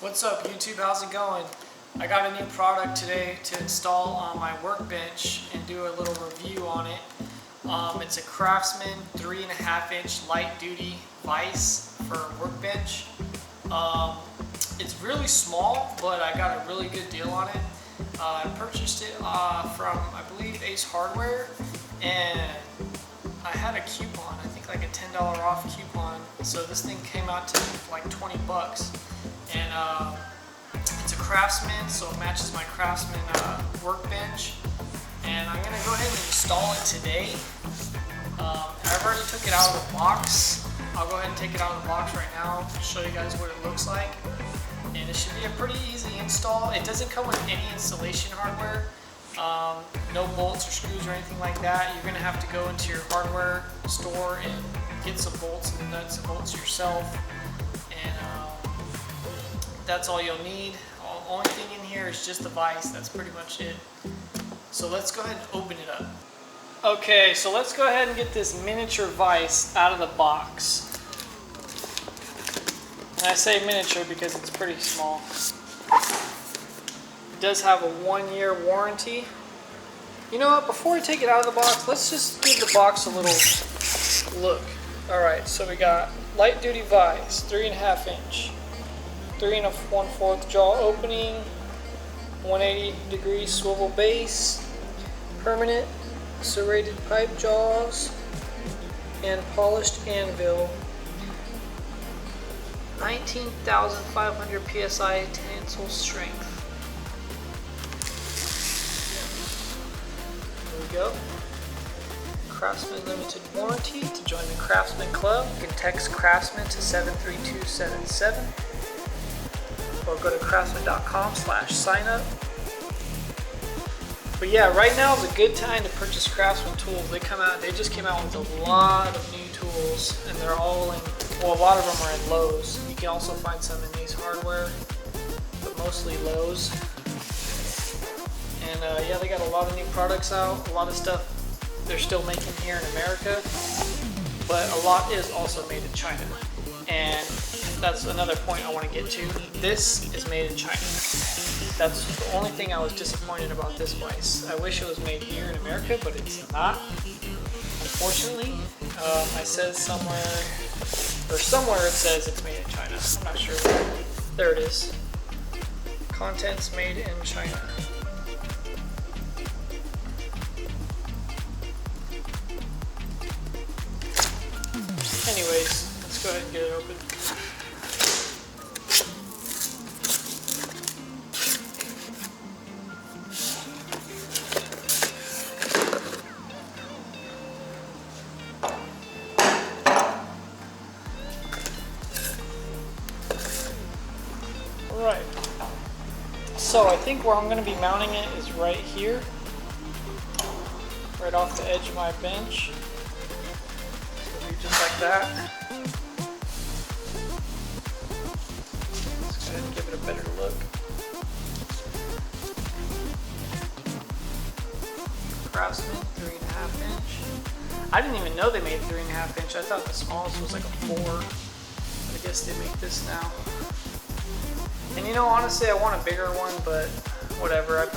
What's up YouTube, how's it going? I got a new product today to install on my workbench and do a little review on it. It's a Craftsman 3.5-inch light duty vise for a workbench. It's really small, but I got a really good deal on it. I purchased it from, I believe, Ace Hardware, and I had a coupon, I think like a $10 off coupon. So this thing came out to like 20 bucks. And it's a Craftsman, so it matches my Craftsman workbench. And I'm gonna go ahead and install it today. I've already took it out of the box. I'll go ahead and take it out of the box right now, show you guys what it looks like. And it should be a pretty easy install. It doesn't come with any installation hardware. No bolts or screws or anything like that. You're gonna have to go into your hardware store and get some bolts and nuts and bolts yourself. And that's all you'll need. The only thing in here is just the vise. That's pretty much it. So let's go ahead and open it up. Okay, so let's go ahead and get this miniature vise out of the box. And I say miniature because it's pretty small. It does have a 1-year warranty. You know what, before we take it out of the box, let's just give the box a little look. Alright, so we got light duty vise, 3.5-inch. 3 1/4 jaw opening, 180-degree swivel base, permanent serrated pipe jaws, and polished anvil. 19,500 psi tensile strength. There we go. Craftsman limited warranty. To join the Craftsman Club, you can text Craftsman to 73277. Or go to craftsman.com/signup. But yeah, right now is a good time to purchase Craftsman tools. They just came out with a lot of new tools, and they're all in, well, a lot of them are in Lowe's. You can also find some in Ace Hardware, but mostly Lowe's. And yeah, they got a lot of new products out, a lot of stuff they're still making here in America, but a lot is also made in China. And that's another point I want to get to. This is made in China. That's the only thing I was disappointed about this vise. I wish it was made here in America, but it's not, unfortunately. I said somewhere it says it's made in China. I'm not sure. There it is. Contents made in China. Anyways, let's go ahead and get it open. Alright, so I think where I'm going to be mounting it is right here, right off the edge of my bench. So do just like that. Let's go ahead and give it a better look. Craftsman 3.5-inch. I didn't even know they made 3.5-inch. I thought the smallest was like a 4. I guess they make this now. And you know, honestly, I want a bigger one, but whatever. I'm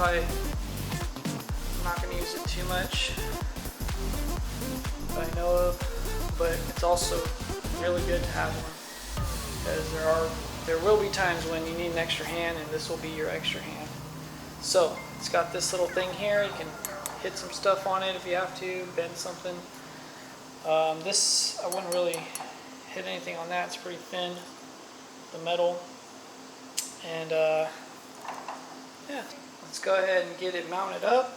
not going to use it too much that I know of, but it's also really good to have one, because there will be times when you need an extra hand, and this will be your extra hand. So it's got this little thing here. You can hit some stuff on it if you have to, bend something. This, I wouldn't really hit anything on that. It's pretty thin, the metal. And yeah, let's go ahead and get it mounted up.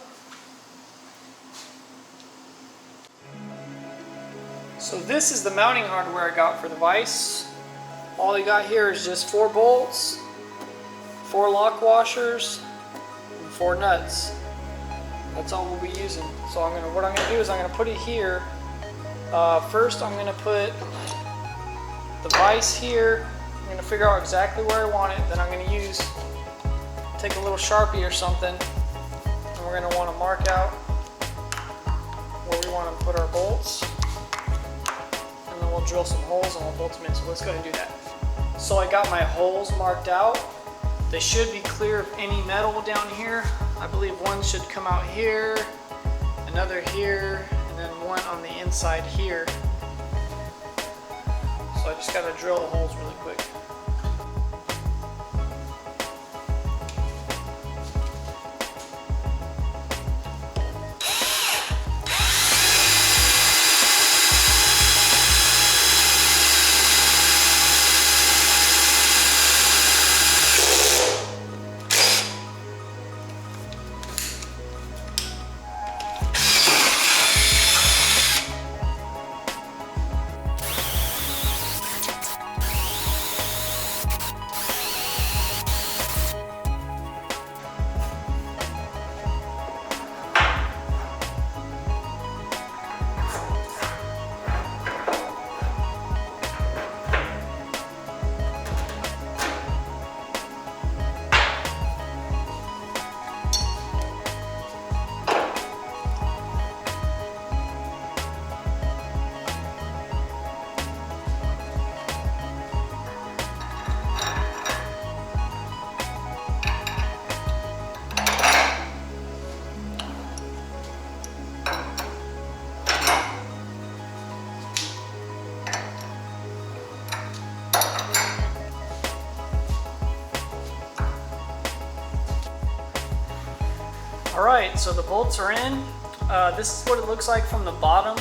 So this is the mounting hardware I got for the vise. All you got here is just 4 bolts, 4 lock washers, and 4 nuts. That's all we'll be using. So what I'm gonna do is I'm gonna put it here. First, I'm gonna put the vise here. I'm going to figure out exactly where I want it. Then I'm going to take a little Sharpie or something, and we're going to want to mark out where we want to put our bolts. And then we'll drill some holes and we'll bolt them in. So let's go ahead and do that. So I got my holes marked out. They should be clear of any metal down here. I believe one should come out here, another here, and then one on the inside here. So I just gotta drill the holes really quick. Alright, so the bolts are in. This is what it looks like from the bottom.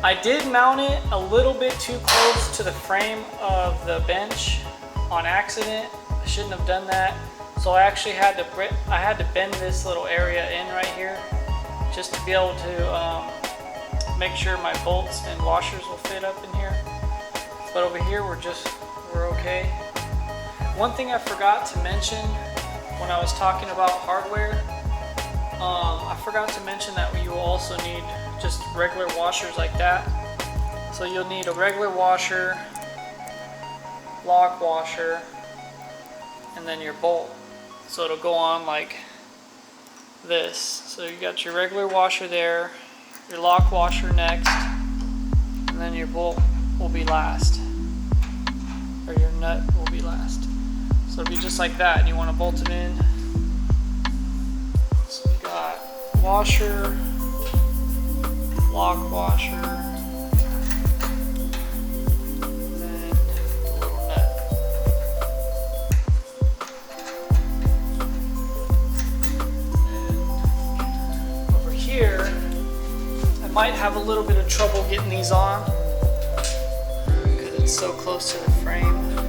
I did mount it a little bit too close to the frame of the bench on accident. I shouldn't have done that. So I actually had to bend this little area in right here just to be able to make sure my bolts and washers will fit up in here. But over here we're okay. One thing I forgot to mention when I was talking about hardware, I forgot to mention that you will also need just regular washers like that. So you'll need a regular washer, lock washer, and then your bolt. So it'll go on like this. So you got your regular washer there, your lock washer next, and then your bolt will be last, or your nut will be last. So it'll be just like that, and you want to bolt it in. So you got washer, lock washer, and then the little nut. And over here, I might have a little bit of trouble getting these on because it's so close to the frame.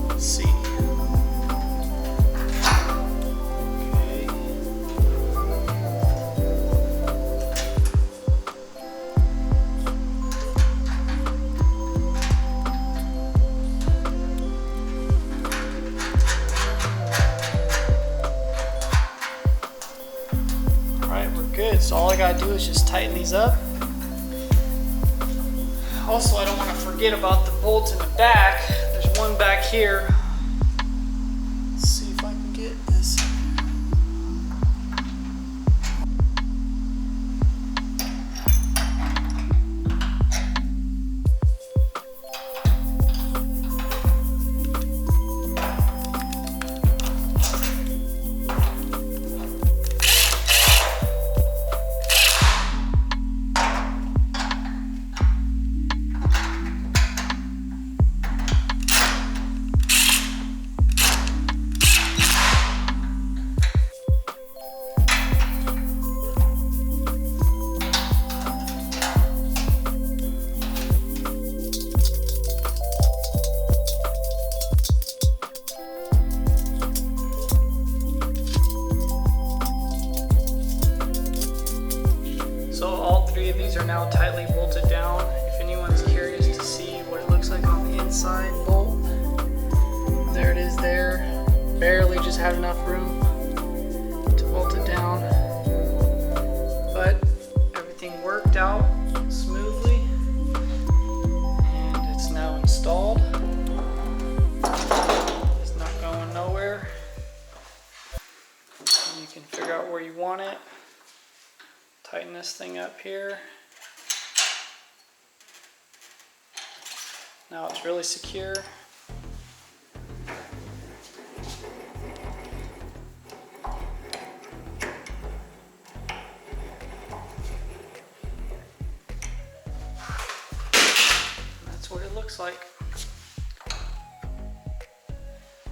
Let's see. Good, so all I gotta do is just tighten these up. Also, I don't want to forget about the bolt in the back. There's one back here. Let's see if I can get this. These are now tightly bolted down. If anyone's curious to see what it looks like on the inside bolt, there it is there. Barely just had enough room to bolt it down. But everything worked out smoothly and it's now installed. It's not going nowhere. And you can figure out where you want it. Tighten this thing up here. Now it's really secure. it looks like.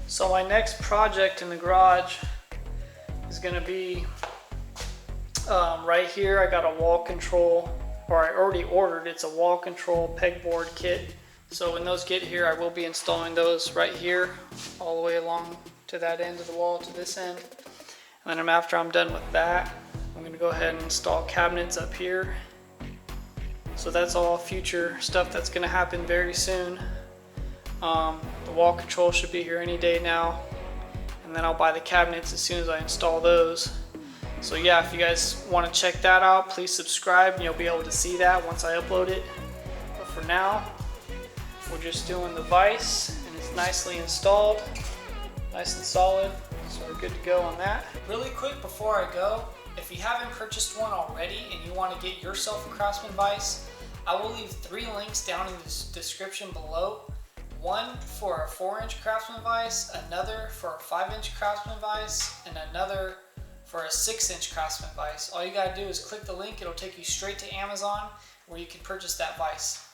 So my next project in the garage is going to be right here. I got a wall control, or I already ordered. It's a wall control pegboard kit. So when those get here, I will be installing those right here, all the way along to that end of the wall to this end. And then after I'm done with that, I'm going to go ahead and install cabinets up here. So that's all future stuff that's going to happen very soon. The wall control should be here any day now, and then I'll buy the cabinets as soon as I install those. So yeah, if you guys want to check that out, please subscribe and you'll be able to see that once I upload it. But for now, we're just doing the vise, and it's nicely installed, nice and solid, so we're good to go on that. Really quick before I go, if you haven't purchased one already and you want to get yourself a Craftsman vise, I will leave 3 links down in the description below. One for a 4-inch Craftsman vise, another for a 5-inch Craftsman vise, and another for a 6-inch Craftsman vise. All you gotta do is click the link, it'll take you straight to Amazon where you can purchase that vise.